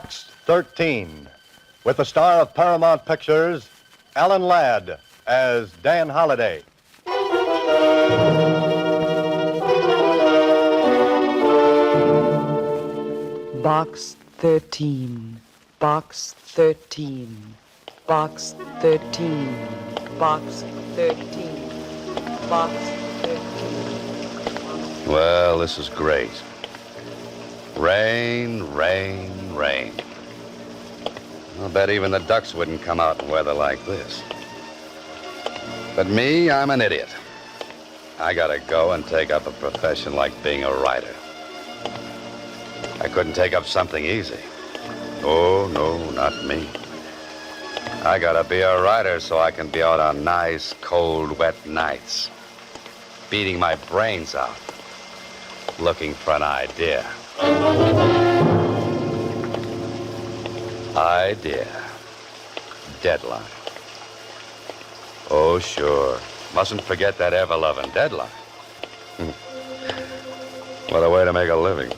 Box 13, with the star of Paramount Pictures, Alan Ladd, as Dan Holliday. Box 13, Box 13, Box 13, Box 13, Box 13. Well, this is great. Rain, rain, rain. I'll bet even the ducks wouldn't come out in weather like this. But me, I'm an idiot. I gotta go and take up a profession like being a writer. I couldn't take up something easy. Oh, no, not me. I gotta be a writer so I can be out on nice, cold, wet nights, beating my brains out, looking for an idea. Idea. Deadline. Oh, sure. Mustn't forget that ever-loving deadline. What a way to make a living.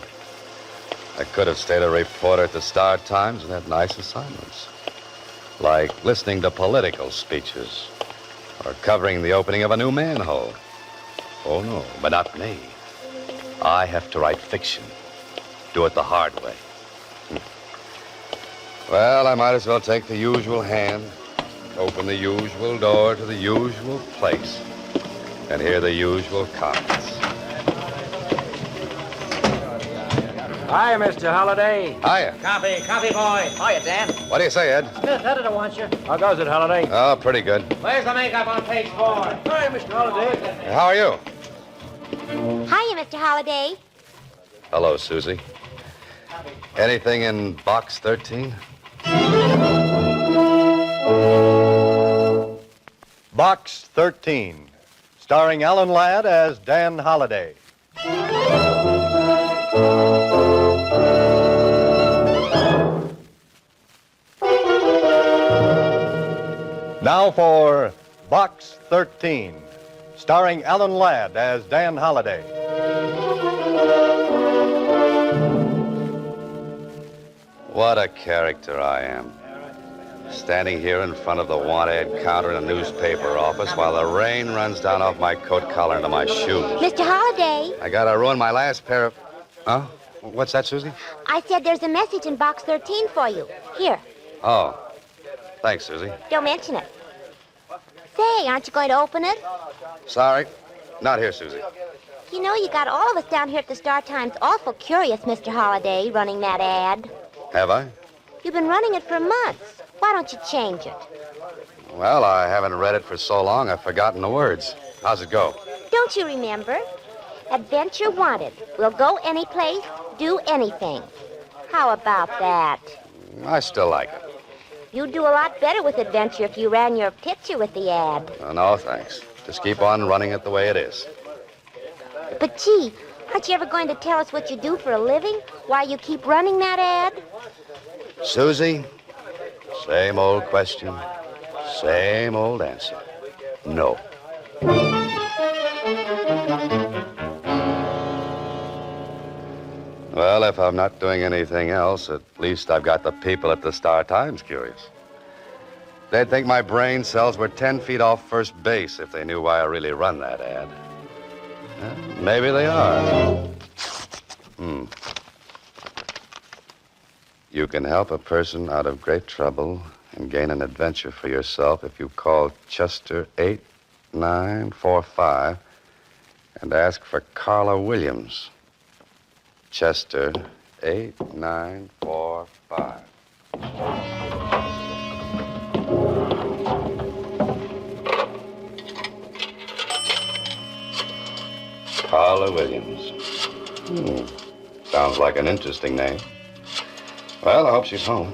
I could have stayed a reporter at the Star Times and had nice assignments, like listening to political speeches or covering the opening of a new manhole. Oh, no, but not me. I have to write fiction. Do it the hard way. Well, I might as well take the usual hand, open the usual door to the usual place, and hear the usual comments. Hiya, Mr. Holliday. Hiya. Coffee boy. Hiya, Dan. What do you say, Ed? Smith, editor wants you. How goes it, Holliday? Oh, pretty good. Where's the makeup on page 4? Hi, Mr. Holliday. Hey, how are you? Hiya, Mr. Holliday. Hello, Susie. Anything in box 13? Box 13, starring Alan Ladd as Dan Holliday. Now for Box 13, starring Alan Ladd as Dan Holliday. What a character I am. Standing here in front of the want ad counter in a newspaper office while the rain runs down off my coat collar into my shoes. Mr. Holliday, I gotta ruin my last pair of... Huh? What's that, Susie? I said there's a message in box 13 for you. Here, Oh. Thanks, Susie. don't mention it. Say, aren't you going to open it? Sorry. Not here, Susie. You know, you got all of us down here at the Star Times awful curious, Mr. Holliday, running that ad. Have I? You've been running it for months. Why don't you change it? Well, I haven't read it for so long I've forgotten the words. How's it go? Don't you remember? Adventure wanted. We'll go any place, do anything. How about that? I still like it. You'd do a lot better with adventure if you ran your picture with the ad. Oh, no, thanks. Just keep on running it the way it is. But gee, aren't you ever going to tell us what you do for a living? Why you keep running that ad? Susie, same old question, same old answer. No. Well, if I'm not doing anything else, at least I've got the people at the Star Times curious. They'd think my brain cells were 10 feet off first base if they knew why I really run that ad. Maybe they are. You can help a person out of great trouble and gain an adventure for yourself if you call Chester 8945 and ask for Carla Williams. Chester 8945. Carla Williams. Sounds like an interesting name. Well, I hope she's home.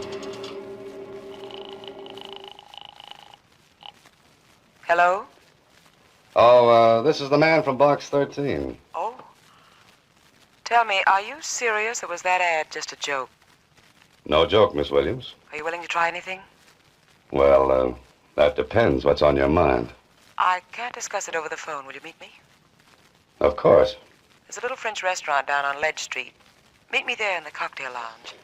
Hello? Oh, this is the man from Box 13. Oh. Tell me, are you serious or was that ad just a joke? No joke, Miss Williams. Are you willing to try anything? Well, that depends. What's on your mind? I can't discuss it over the phone. Will you meet me? Of course. There's a little French restaurant down on Ledge Street. Meet me there in the cocktail lounge.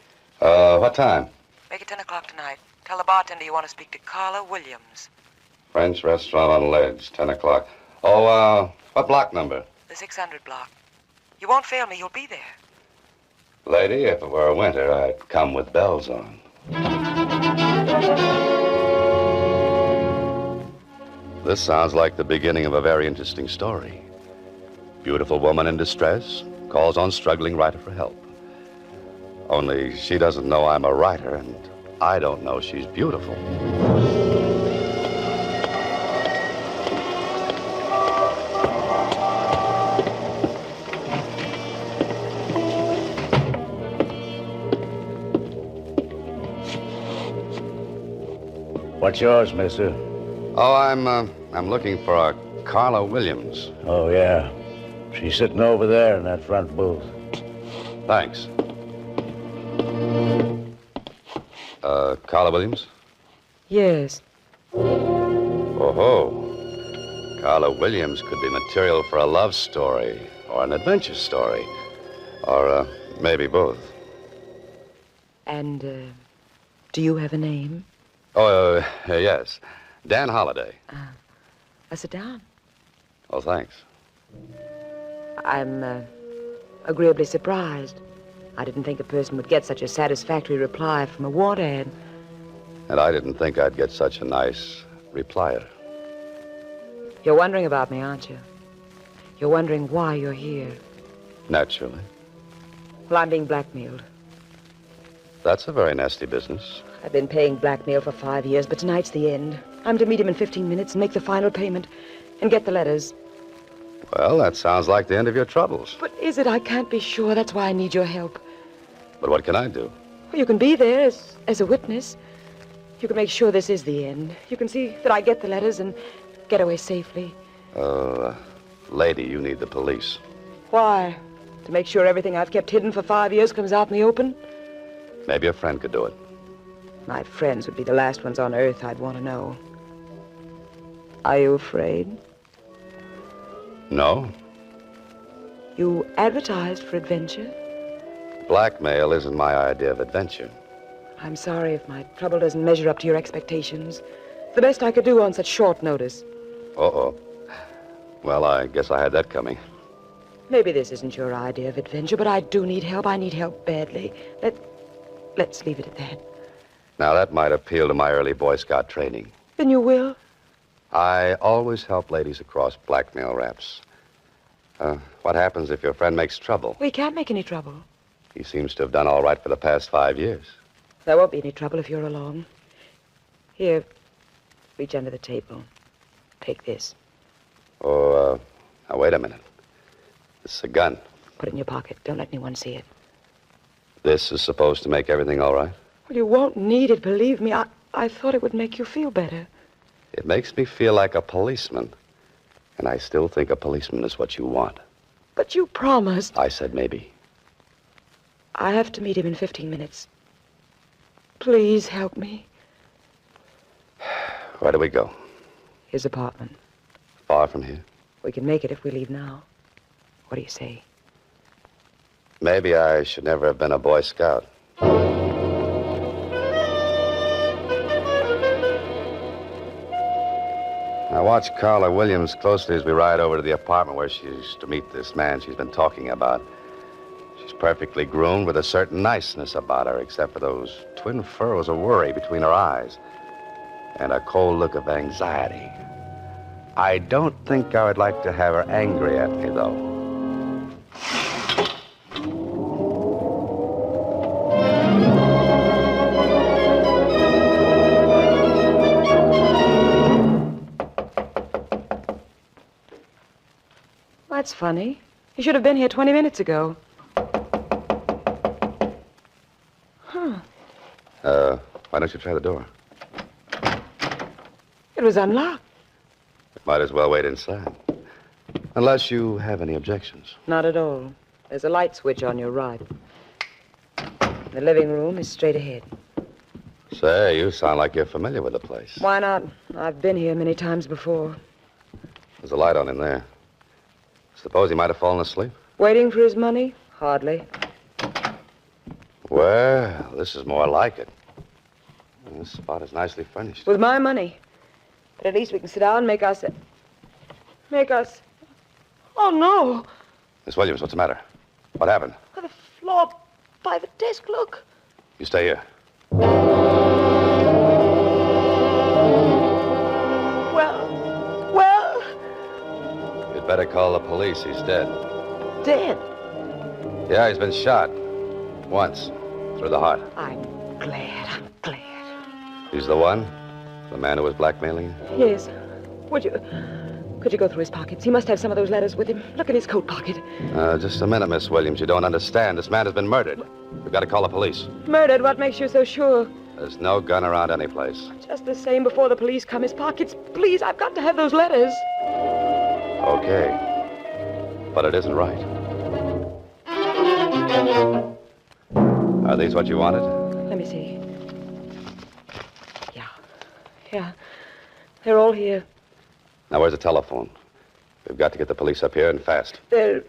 What time? Make it 10 o'clock tonight. Tell the bartender you want to speak to Carla Williams. French restaurant on Ledge, 10 o'clock. Oh, what block number? The 600 block. You won't fail me. You'll be there. Lady, if it were winter, I'd come with bells on. This sounds like the beginning of a very interesting story. Beautiful woman in distress calls on struggling writer for help. Only she doesn't know I'm a writer, and I don't know she's beautiful. What's yours, mister? Oh, I'm looking for a Carla Williams. Oh, yeah. She's sitting over there in that front booth. Thanks. Carla Williams? Yes. Oh-ho. Carla Williams could be material for a love story or an adventure story. Or maybe both. And, do you have a name? Oh, yes. Dan Holliday. Sit down. Oh, thanks. I'm, agreeably surprised. I didn't think a person would get such a satisfactory reply from a want ad. And I didn't think I'd get such a nice replier. You're wondering about me, aren't you? You're wondering why you're here. Naturally. Well, I'm being blackmailed. That's a very nasty business. I've been paying blackmail for 5 years, but tonight's the end. I'm to meet him in 15 minutes and make the final payment and get the letters. Well, that sounds like the end of your troubles. But is it? I can't be sure. That's why I need your help. But what can I do? Well, you can be there as a witness. You can make sure this is the end. You can see that I get the letters and get away safely. Lady, you need the police. Why? To make sure everything I've kept hidden for 5 years comes out in the open? Maybe a friend could do it. My friends would be the last ones on earth I'd want to know. Are you afraid? No. You advertised for adventure? Blackmail isn't my idea of adventure. I'm sorry if my trouble doesn't measure up to your expectations. It's the best I could do on such short notice. Uh-oh. Well, I guess I had that coming. Maybe this isn't your idea of adventure, but I do need help. I need help badly. Let's leave it at that. Now, that might appeal to my early Boy Scout training. Then you will? I always help ladies across blackmail raps. What happens if your friend makes trouble? We can't make any trouble. He seems to have done all right for the past 5 years. There won't be any trouble if you're along. Here, reach under the table. Take this. Oh, now, wait a minute. This is a gun. Put it in your pocket. Don't let anyone see it. This is supposed to make everything all right? Well, you won't need it, believe me. I thought it would make you feel better. It makes me feel like a policeman. And I still think a policeman is what you want. But you promised. I said maybe. I have to meet him in 15 minutes. Please help me. Where do we go? His apartment. Far from here? We can make it if we leave now. What do you say? Maybe I should never have been a Boy Scout. I watch Carla Williams closely as we ride over to the apartment where she's to meet this man she's been talking about. She's perfectly groomed with a certain niceness about her, except for those twin furrows of worry between her eyes and a cold look of anxiety. I don't think I would like to have her angry at me, though. That's funny. You should have been here 20 minutes ago. Why don't you try the door? It was unlocked. Might as well wait inside. Unless you have any objections. Not at all. There's a light switch on your right. The living room is straight ahead. Say, you sound like you're familiar with the place. Why not? I've been here many times before. There's a light on in there. Suppose he might have fallen asleep? Waiting for his money? Hardly. Well, this is more like it. This spot is nicely furnished. With my money. But at least we can sit down and make us... Oh, no. Miss Williams, what's the matter? What happened? The floor by the desk, look. You stay here. Well... You'd better call the police. He's dead. Dead. Yeah, he's been shot. Once. Through the heart. I'm glad. He's the one? The man who was blackmailing you? Yes. Could you go through his pockets? He must have some of those letters with him. Look in his coat pocket. Just a minute, Miss Williams. You don't understand. This man has been murdered. We've got to call the police. Murdered? What makes you so sure? There's no gun around any place. Just the same before the police come. His pockets. Please, I've got to have those letters. Okay. But it isn't right. Are these what you wanted? Let me see. Yeah. They're all here. Now, where's the telephone? We've got to get the police up here and fast. There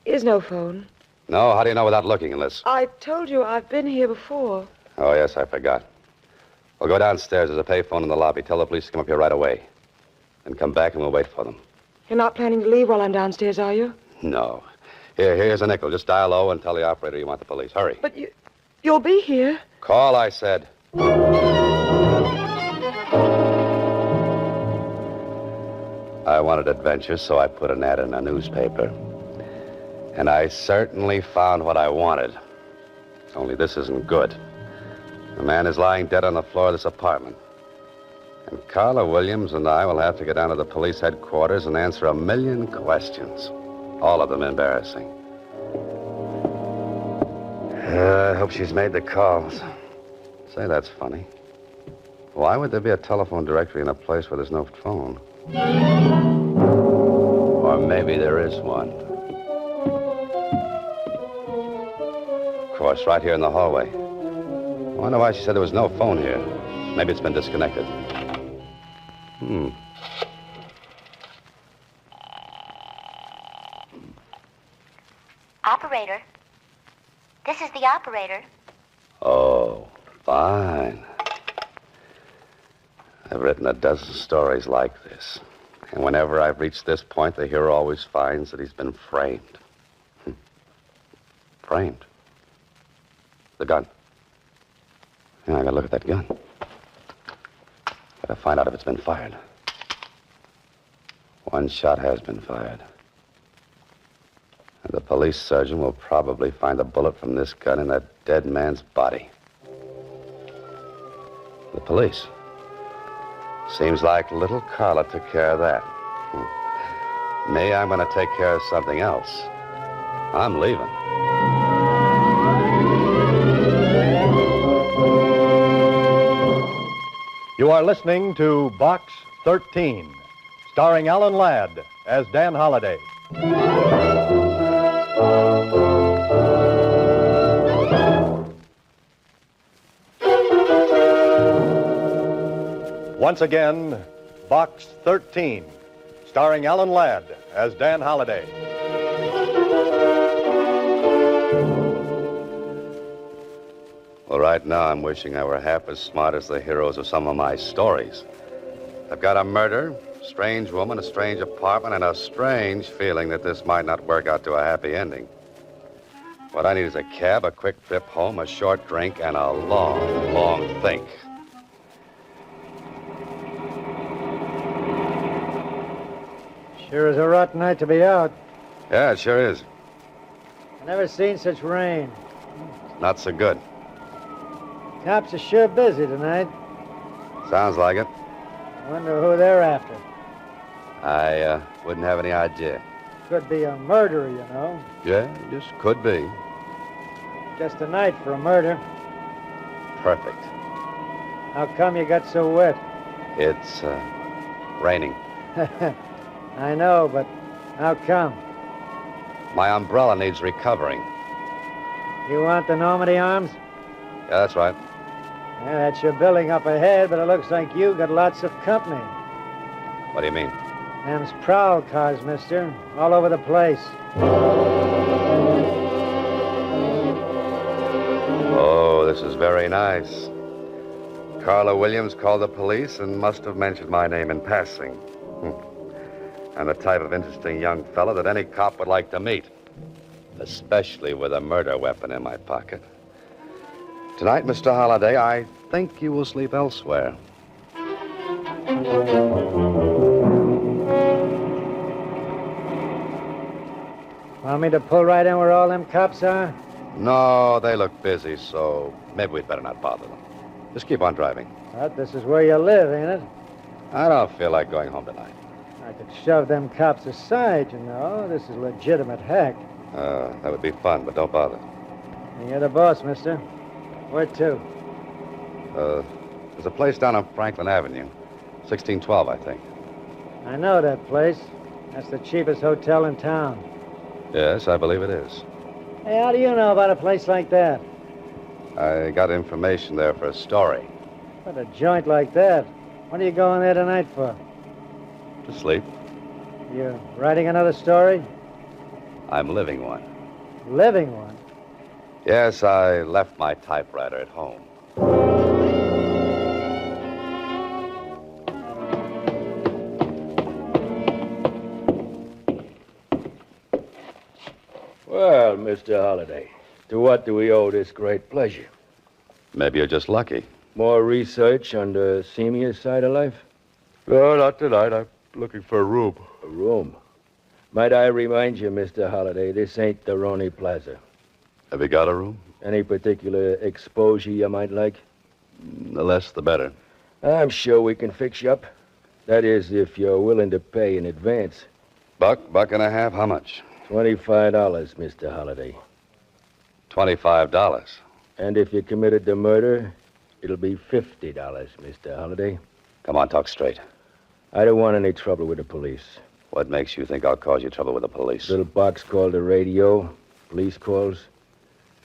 is no phone. No? How do you know without looking unless... I told you I've been here before. Oh, yes, I forgot. We'll go downstairs. There's a payphone in the lobby. Tell the police to come up here right away. Then come back and we'll wait for them. You're not planning to leave while I'm downstairs, are you? No. Here's a nickel. Just dial low and tell the operator you want the police. Hurry. But you'll be here. Call, I said. I wanted adventure, so I put an ad in a newspaper. And I certainly found what I wanted. Only this isn't good. The man is lying dead on the floor of this apartment. And Carla Williams and I will have to get down to the police headquarters and answer 1,000,000 questions. All of them embarrassing. I hope she's made the calls. Say, that's funny. Why would there be a telephone directory in a place where there's no phone? Or maybe there is one. Of course, right here in the hallway. I wonder why she said there was no phone here. Maybe it's been disconnected. Operator. This is the operator. Oh, fine. I've written a dozen stories like this. And whenever I've reached this point, the hero always finds that he's been framed. Framed? The gun. Yeah, I gotta look at that gun. Gotta find out if it's been fired. One shot has been fired. And the police surgeon will probably find a bullet from this gun in that dead man's body. The police. Seems like little Carla took care of that. Me, I'm going to take care of something else. I'm leaving. You are listening to Box 13, starring Alan Ladd as Dan Holliday. Once again, Box 13, starring Alan Ladd as Dan Holliday. Well, right now, I'm wishing I were half as smart as the heroes of some of my stories. I've got a murder, a strange woman, a strange apartment, and a strange feeling that this might not work out to a happy ending. What I need is a cab, a quick trip home, a short drink, and a long, long think. Sure is a rotten night to be out. Yeah, it sure is. Never seen such rain. Not so good. Cops are sure busy tonight. Sounds like it. Wonder who they're after. I wouldn't have any idea. Could be a murderer, you know. Yeah, just could be. Just a night for a murder. Perfect. How come you got so wet? It's raining. I know, but how come? My umbrella needs recovering. You want the Normandy arms? Yeah, that's right. Yeah, that's your building up ahead, but it looks like you got lots of company. What do you mean? Them's prowl cars, mister. All over the place. this is very nice. Carla Williams called the police and must have mentioned my name in passing. I'm the type of interesting young fellow that any cop would like to meet, especially with a murder weapon in my pocket. Tonight, Mr. Holliday, I think you will sleep elsewhere. Want me to pull right in where all them cops are? No, they look busy, so maybe we'd better not bother them. Just keep on driving. But this is where you live, ain't it? I don't feel like going home tonight. I could shove them cops aside, you know. This is legitimate hack. That would be fun, but don't bother. You're the boss, mister. Where to? There's a place down on Franklin Avenue. 1612, I think. I know that place. That's the cheapest hotel in town. Yes, I believe it is. Hey, how do you know about a place like that? I got information there for a story. But a joint like that, what are you going there tonight for? To sleep. You writing another story? I'm living one. Living one? Yes, I left my typewriter at home. Well, Mr. Holliday, to what do we owe this great pleasure? Maybe you're just lucky. More research on the seamier side of life? No, not tonight. I'm looking for a room. A room. Might I remind you, Mr. Holliday, this ain't the Roney Plaza. Have you got a room? Any particular exposure you might like? The less, the better. I'm sure we can fix you up. That is, if you're willing to pay in advance. Buck and a half? How much? $25, Mr. Holliday. $25. And if you committed the murder, it'll be $50, Mr. Holliday. Come on, talk straight. I don't want any trouble with the police. What makes you think I'll cause you trouble with the police? Little box called the radio, police calls.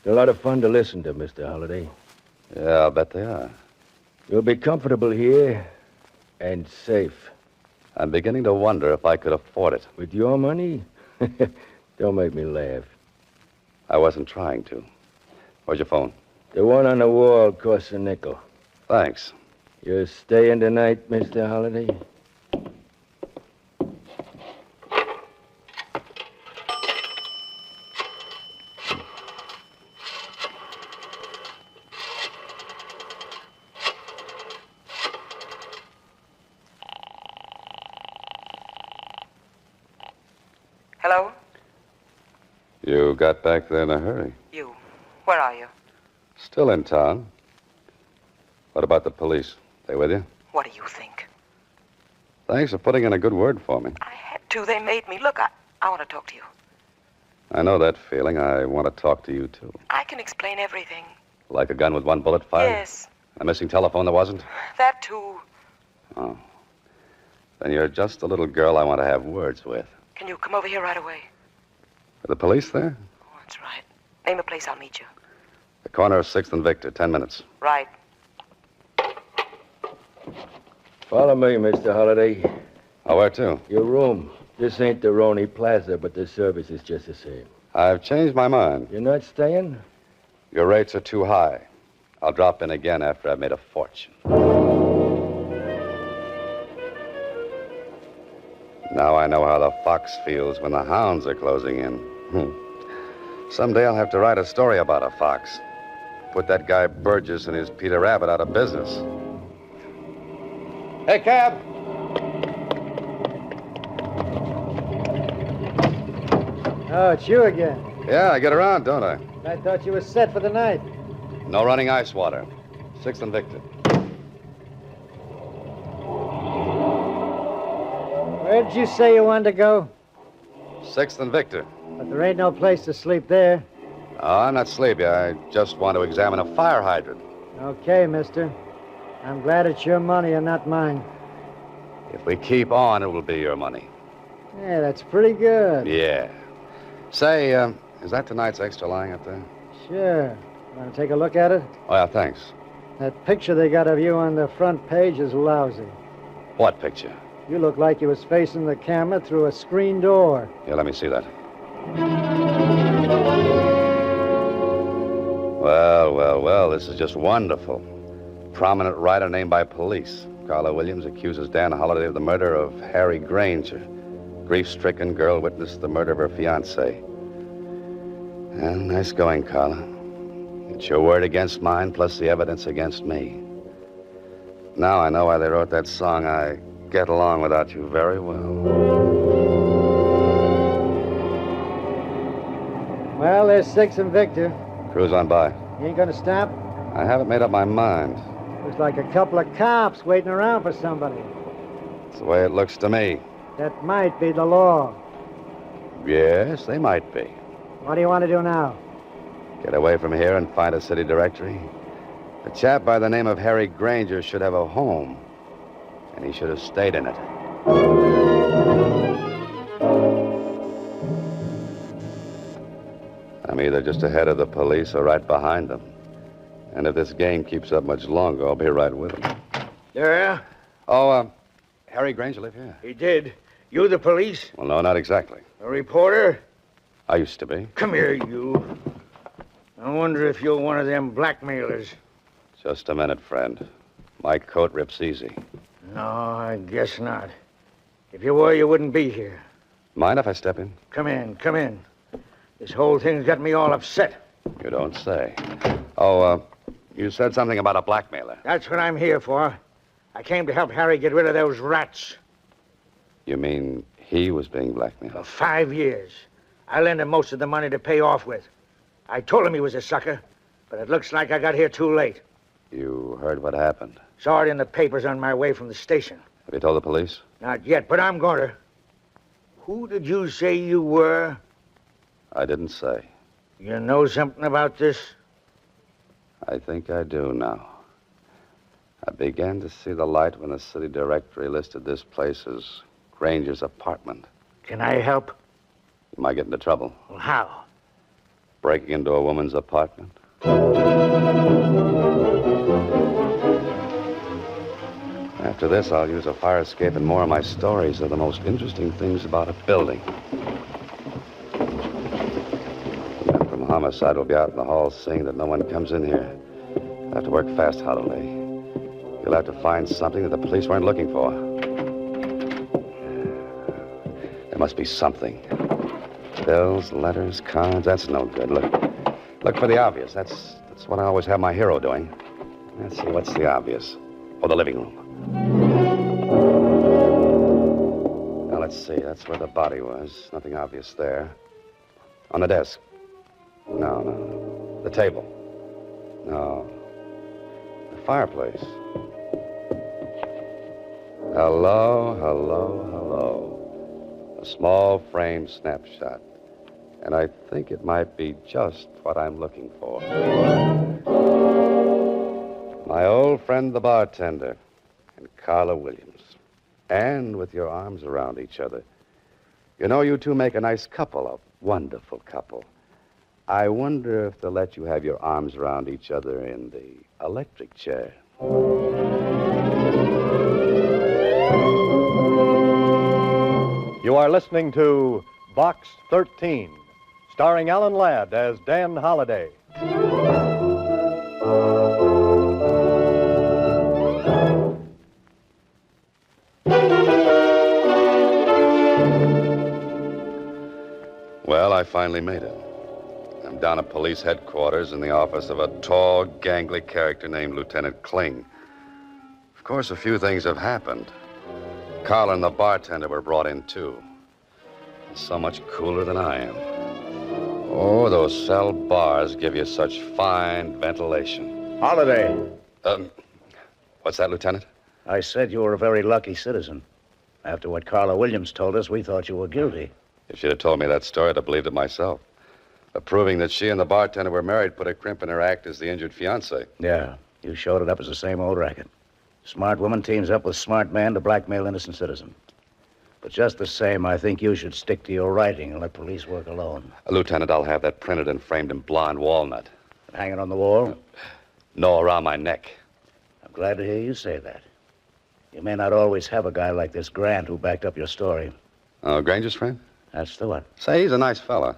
They're a lot of fun to listen to, Mr. Holliday. Yeah, I'll bet they are. You'll be comfortable here and safe. I'm beginning to wonder if I could afford it. With your money? Don't make me laugh. I wasn't trying to. Where's your phone? The one on the wall costs a nickel. Thanks. You're staying tonight, Mr. Holliday? Hello? You got back there in a hurry. You. Where are you? Still in town. What about the police? They with you? What do you think? Thanks for putting in a good word for me. I had to. They made me. Look, I want to talk to you. I know that feeling. I want to talk to you, too. I can explain everything. Like a gun with one bullet fired? Yes. A missing telephone that wasn't? That, too. Oh. Then you're just the little girl I want to have words with. Can you come over here right away? Are the police there? Oh, that's right. Name a place, I'll meet you. The corner of 6th and Victor. 10 minutes. Right. Follow me, Mr. Holliday. Oh, where to? Your room. This ain't the Roney Plaza, but the service is just the same. I've changed my mind. You're not staying? Your rates are too high. I'll drop in again after I've made a fortune. Now I know how the fox feels when the hounds are closing in. Someday I'll have to write a story about a fox. Put that guy Burgess and his Peter Rabbit out of business. Hey, cab! Oh, it's you again. Yeah, I get around, don't I? I thought you were set for the night. No running ice water. 6th and Victor. Where did you say you wanted to go? 6th and Victor. But there ain't no place to sleep there. Oh, I'm not sleepy. I just want to examine a fire hydrant. Okay, mister. I'm glad it's your money and not mine. If we keep on, it will be your money. Yeah, that's pretty good. Yeah. Say, is that tonight's extra lying up there? Sure. Want to take a look at it? Oh, yeah, thanks. That picture they got of you on the front page is lousy. What picture? You look like you was facing the camera through a screen door. Yeah, let me see that. Well, this is just wonderful. Prominent writer named by police. Carla Williams accuses Dan Holliday of the murder of Harry Granger. Grief-stricken girl witnessed the murder of her fiancé. Well, nice going, Carla. It's your word against mine, plus the evidence against me. Now I know why they wrote that song, I Get Along Without You Very Well. Well, there's Six and Victor. Cruise on by. You ain't gonna stop? I haven't made up my mind. Looks like a couple of cops waiting around for somebody. It's the way it looks to me. That might be the law. Yes, they might be. What do you want to do now? Get away from here and find a city directory. A chap by the name of Harry Granger should have a home, and he should have stayed in it. I'm either just ahead of the police or right behind them. And if this game keeps up much longer, I'll be right with them. Yeah, Oh, Harry Granger live here? he did. You the police? Well, no, not exactly. A reporter? I used to be. Come here, you. I wonder if you're one of them blackmailers. Just a minute, friend. My coat rips easy. No, I guess not. If you were, you wouldn't be here. Mind if I step in? Come in, come in. This whole thing's got me all upset. You don't say. Oh, you said something about a blackmailer. That's what I'm here for. I came to help Harry get rid of those rats. You mean he was being blackmailed? For 5 years. I lent him most of the money to pay off with. I told him he was a sucker, but it looks like I got here too late. You heard what happened. Saw it in the papers on my way from the station. Have you told the police? Not yet, but I'm going to. Who did you say you were? I didn't say. You know something about this? I think I do now. I began to see the light when the city directory listed this place as Granger's apartment. Can I help? You might get into trouble. Well, how? Breaking into a woman's apartment. After this, I'll use a fire escape, and more of my stories are the most interesting things about a building. The man from homicide will be out in the hall seeing that no one comes in here. You'll have to work fast, Holliday. You'll have to find something that the police weren't looking for. There must be something. Bills, letters, cards, that's no good. Look for the obvious. That's what I always have my hero doing. Let's see, what's the obvious? Oh, the living room. Now, let's see. That's where the body was. Nothing obvious there. On the desk. No. The table. No. The fireplace. Hello. A small frame snapshot. And I think it might be just what I'm looking for. My old friend, the bartender, and Carla Williams. And with your arms around each other. You know, you two make a nice couple, a wonderful couple. I wonder if they'll let you have your arms around each other in the electric chair. You are listening to Box 13, starring Alan Ladd as Dan Holliday. Well, I finally made it. I'm down at police headquarters in the office of a tall, gangly character named Lieutenant Kling. Of course, a few things have happened. Carla and the bartender were brought in, too. He's so much cooler than I am. Oh, those cell bars give you such fine ventilation. Holliday. What's that, Lieutenant? I said you were a very lucky citizen. After what Carla Williams told us, we thought you were guilty. If she'd have told me that story, I'd have believed it myself. But proving that she and the bartender were married put a crimp in her act as the injured fiancé. Yeah, you showed it up as the same old racket. Smart woman teams up with smart man to blackmail innocent citizen. But just the same, I think you should stick to your writing and let police work alone. Lieutenant, I'll have that printed and framed in blonde walnut. Hang it on the wall? No, around my neck. I'm glad to hear you say that. You may not always have a guy like this Grant who backed up your story. Oh, Granger's friend? That's the one. Say, he's a nice fella.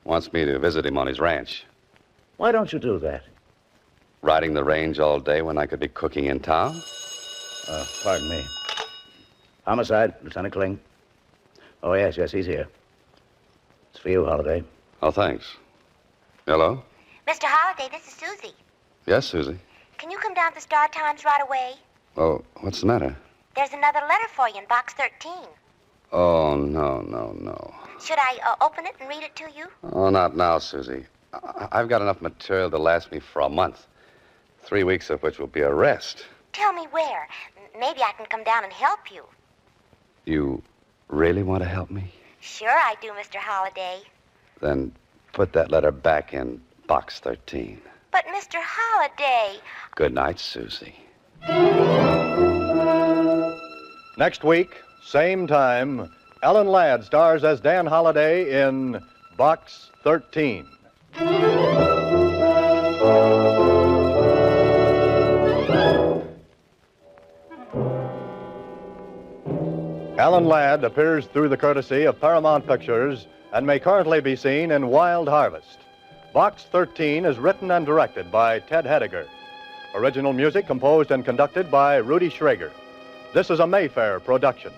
Wants me to visit him on his ranch. Why don't you do that? Riding the range all day when I could be cooking in town? Pardon me. Homicide, Lieutenant Kling. Oh, yes, he's here. It's for you, Holliday. Oh, thanks. Hello? Mr. Holliday, this is Susie. Yes, Susie. Can you come down to the Star Times right away? Oh, what's the matter? There's another letter for you in box 13. Oh, no. Should I open it and read it to you? Oh, not now, Susie. I've got enough material to last me for a month. 3 weeks of which will be a rest. Tell me where. Maybe I can come down and help you. You really want to help me? Sure I do, Mr. Holliday. Then put that letter back in box 13. But, Mr. Holliday... Good night, Susie. Next week, same time, Ellen Ladd stars as Dan Holliday in Box 13. Ellen Ladd appears through the courtesy of Paramount Pictures and may currently be seen in Wild Harvest. Box 13 is written and directed by Ted Hediger. Original music composed and conducted by Rudy Schrager. This is a Mayfair production.